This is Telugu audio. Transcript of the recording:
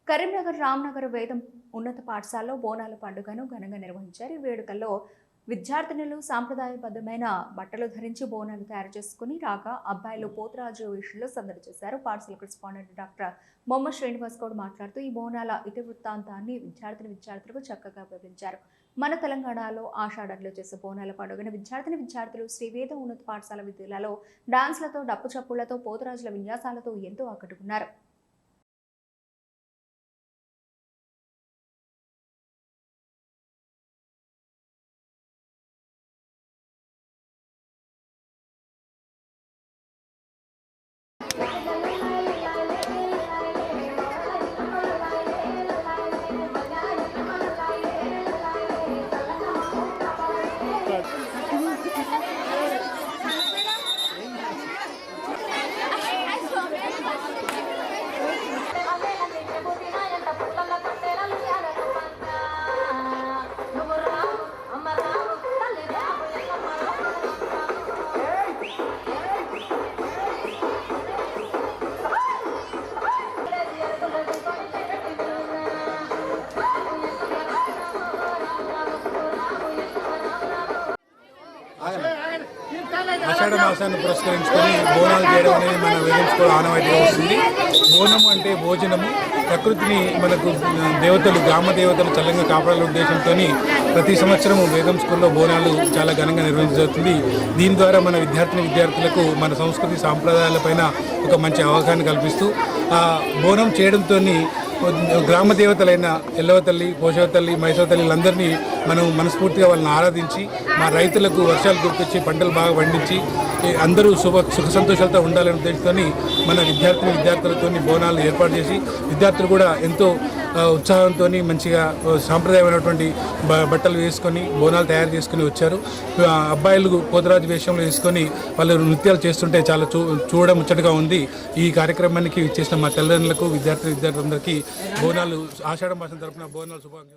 కరీంనగర్ రామ్నగర్ వేదం ఉన్నత పాఠశాలలో బోనాల పండుగను ఘనంగా నిర్వహించారు. ఈ వేడుకల్లో విద్యార్థినులు సాంప్రదాయబద్ధమైన బట్టలు ధరించి బోనాలు తయారు చేసుకుని రాగా అబ్బాయిలు పోతరాజు వేషంలో సందడి చేశారు. పాఠశాల కరెస్పాండెంట్ డాక్టర్ మొహమ్మద్ శ్రీనివాస్ గౌడ్ మాట్లాడుతూ ఈ బోనాల ఇతివృత్తాంతాన్ని విద్యార్థులకు చక్కగా వివరించారు. మన తెలంగాణలో ఆషాఢంలో చేసే బోనాల పండుగను విద్యార్థులు శ్రీవేద ఉన్నత పాఠశాల విద్యాలయాల్లో డాన్స్లతో డప్పు చప్పులతో పోతరాజుల విన్యాసాలతో ఎంతో ఆకట్టుకున్నారు. ఆషాఢ మాసాన్ని పురస్కరించుకొని బోనాలు చేయడం అనేది మన వేదం స్కూల్ ఆనవాయితీగా వస్తుంది. బోనం అంటే భోజనము, ప్రకృతిని మనకు దేవతలు గ్రామ దేవతలు చల్లంగా కాపాడాలనే ఉద్దేశంతో ప్రతి సంవత్సరము వేదం స్కూల్లో బోనాలు చాలా ఘనంగా నిర్వహించబడుతుంది. దీని ద్వారా మన విద్యార్థులకు మన సంస్కృతి సాంప్రదాయాలపైన ఒక మంచి అవగాహన కల్పిస్తూ బోనం చేయడంతో గ్రామ దేవతలైన ఎల్లవ తల్లి, పోషవ తల్లి, మైసవ తల్లిలందరినీ మనం మనస్ఫూర్తిగా వాళ్ళని ఆరాధించి మా రైతులకు వర్షాలు కురిపించి పంటలు బాగా పండించి అందరూ సుఖ సంతోషాలతో ఉండాలనే ఉద్దేశంతో మన విద్యార్థులతో బోనాలు ఏర్పాటు చేసి విద్యార్థులు కూడా ఎంతో ఉత్సాహంతో మంచిగా సాంప్రదాయమైనటువంటి బట్టలు వేసుకొని బోనాలు తయారు చేసుకుని వచ్చారు. అబ్బాయిలు పోతరాజు వేషంలో వేసుకొని వాళ్ళు నృత్యాలు చేస్తుంటే చాలా చూడముచ్చటగా ఉంది. ఈ కార్యక్రమానికి ఇచ్చేసిన మా తల్లిదండ్రులకు విద్యార్థులందరికీ బోనాలు ఆషాఢ మాసం తరపున బోనాలు శుభాకాంక్షలు.